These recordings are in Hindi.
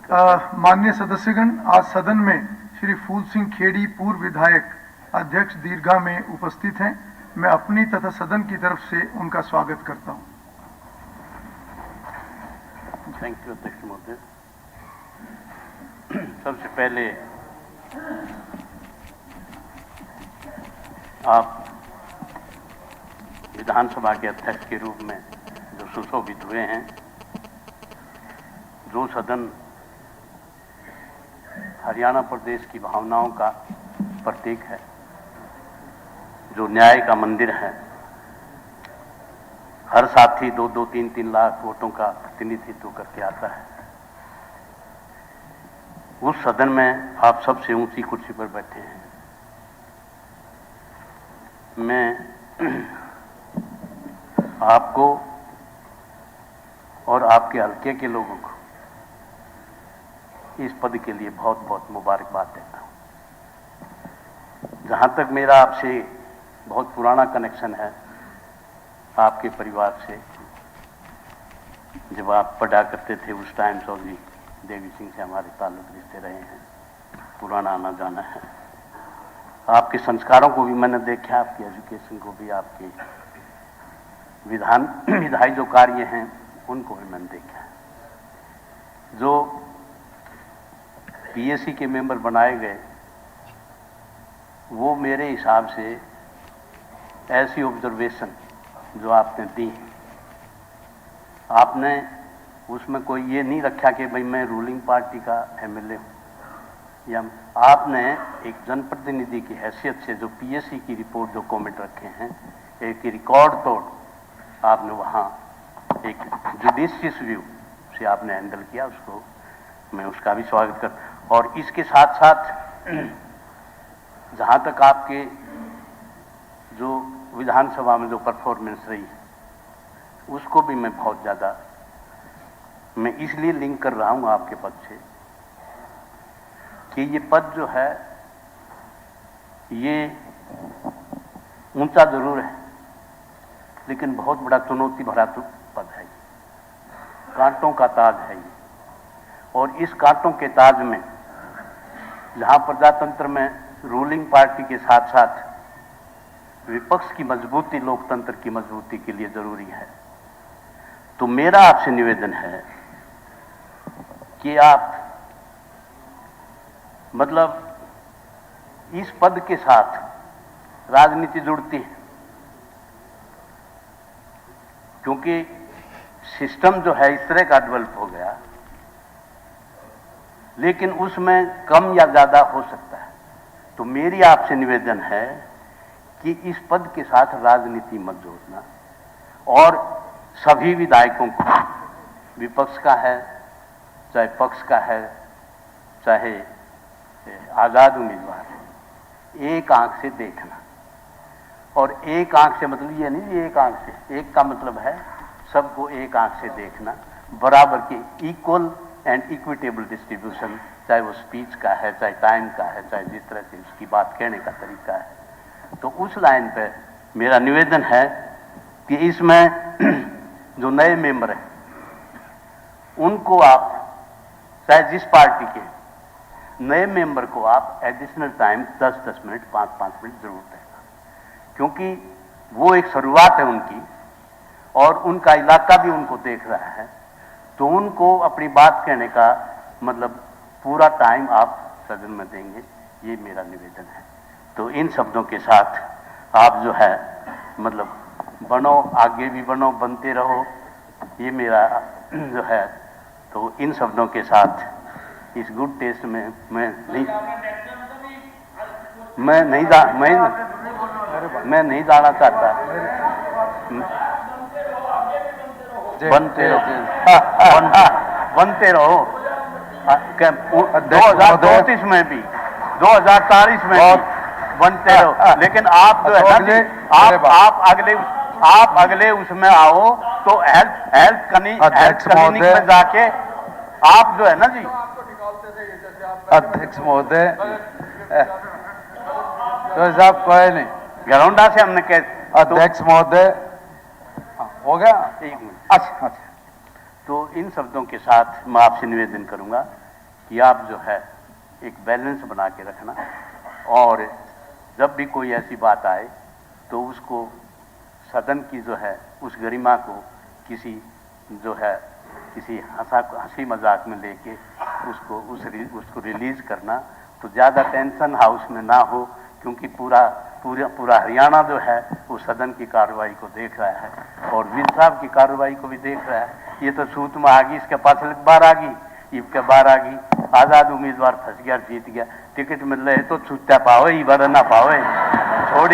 माननीय सदस्यगण, आज सदन में श्री फूल सिंह खेड़ी पूर्व विधायक अध्यक्ष दीर्घा में उपस्थित हैं। मैं अपनी तथा सदन की तरफ से उनका स्वागत करता हूं। थैंक यू अध्यक्ष महोदय। सबसे पहले आप विधानसभा के अध्यक्ष के रूप में जो सुशोभित हुए हैं, जो सदन हरियाणा प्रदेश की भावनाओं का प्रतीक है, जो न्याय का मंदिर है, हर साथी 2-2, 3-3 लाख वोटों का प्रतिनिधित्व करके आता है, उस सदन में आप सबसे ऊंची कुर्सी पर बैठे हैं। मैं आपको और आपके हल्के के लोगों को इस पद के लिए बहुत बहुत मुबारकबाद देता हूं। जहां तक मेरा आपसे बहुत पुराना कनेक्शन है, आपके परिवार से, जब आप पढ़ा करते थे उस टाइम चौधरी देवी सिंह से हमारे ताल्लुक रिश्ते रहे हैं, पुराना आना जाना है। आपके संस्कारों को भी मैंने देखा, आपकी एजुकेशन को भी, आपके विधायी जो कार्य हैं उनको भी मैंने देखा। जो पीएससी के मेंबर बनाए गए, वो मेरे हिसाब से ऐसी ऑब्जर्वेशन जो आपने दी, आपने उसमें कोई ये नहीं रखा कि भाई मैं रूलिंग पार्टी का एमएलए हूं, या आपने एक जनप्रतिनिधि की हैसियत से जो पीएससी की रिपोर्ट जो कमेंट रखे हैं, एक रिकॉर्ड तोड़ आपने वहां एक जुडिशियस व्यू से आपने हैंडल किया, उसको मैं उसका भी स्वागत कर। और इसके साथ साथ जहां तक आपके जो विधानसभा में जो परफॉर्मेंस रही, उसको भी मैं बहुत ज्यादा मैं इसलिए लिंक कर रहा हूं आपके पद से कि ये पद जो है ये ऊंचा जरूर है, लेकिन बहुत बड़ा चुनौती भरा पद है, कांटों का ताज है ये। और इस कांटों के ताज में जहां प्रजातंत्र में रूलिंग पार्टी के साथ साथ विपक्ष की मजबूती लोकतंत्र की मजबूती के लिए जरूरी है, तो मेरा आपसे निवेदन है कि आप मतलब इस पद के साथ राजनीति जुड़ती है, क्योंकि सिस्टम जो है इस तरह का डेवलप हो गया, लेकिन उसमें कम या ज्यादा हो सकता है। तो मेरी आपसे निवेदन है कि इस पद के साथ राजनीति मत जोड़ना, और सभी विधायकों को, विपक्ष का है चाहे पक्ष का है चाहे आजाद उम्मीदवार है, एक आंख से देखना। और एक आंख से मतलब ये नहीं, एक आंख से, एक का मतलब है सबको एक आंख से देखना, बराबर की इक्वल एंड इक्विटेबल डिस्ट्रीब्यूशन, चाहे वो स्पीच का है, चाहे टाइम का है, चाहे जिस तरह से उसकी बात कहने का तरीका है। तो उस लाइन पे मेरा निवेदन है कि इसमें जो नए मेंबर हैं उनको आप, चाहे जिस पार्टी के, नए मेंबर को आप एडिशनल टाइम 10-10 मिनट, 5-5 मिनट जरूर देना, क्योंकि वो एक शुरुआत है उनकी और उनका इलाका भी उनको देख रहा है, तो उनको अपनी बात कहने का मतलब पूरा टाइम आप सदन में देंगे, ये मेरा निवेदन है। तो इन शब्दों के साथ आप जो है मतलब बनो, आगे भी बनो, बनते रहो, ये मेरा जो है। तो इन शब्दों के साथ इस गुड टेस्ट में मैं नहीं जाना चाहता। बनते रहो 2034 में भी, 2040 में भी बनते रहो, लेकिन आप जो है ना, आप अगले उसमें आओ तो हेल्थ क्लिनिक में जाके आप जो है ना जी। अध्यक्ष महोदय, तो साहब कोई नहीं, घरौंडा से हमने कह। अध्यक्ष महोदय हो गया, एक मिनट। अच्छा। तो इन शब्दों के साथ मैं आपसे निवेदन करूंगा कि आप जो है एक बैलेंस बना के रखना, और जब भी कोई ऐसी बात आए तो उसको सदन की जो है उस गरिमा को किसी जो है किसी हंसी मजाक में लेके उसको रिलीज करना, तो ज़्यादा टेंशन हाउस में ना हो, क्योंकि पूरा हरियाणा जो है वो सदन की कार्रवाई को देख रहा है और विज साहब की कार्रवाई को भी देख रहा है। ये तो सूत में आ गई, इसके पास बार आ गई, इसके बार आ गई, आज़ाद उम्मीदवार फंस गया, जीत गया, टिकट मिल रहे तो छूटता पावे ही बार ना पावे, छोड़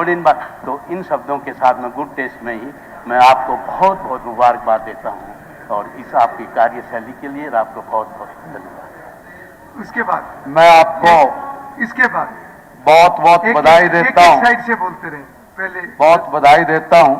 इन बात। तो इन शब्दों के साथ में गुड टेस्ट में ही मैं आपको बहुत बहुत मुबारकबाद देता हूँ और इस आपकी कार्यशैली के लिए आपको बहुत बहुत धन्यवाद। उसके बाद मैं आपको इसके बाद बहुत बहुत बधाई देता हूँ, साइड से बोलते रहे पहले, बहुत बधाई देता हूँ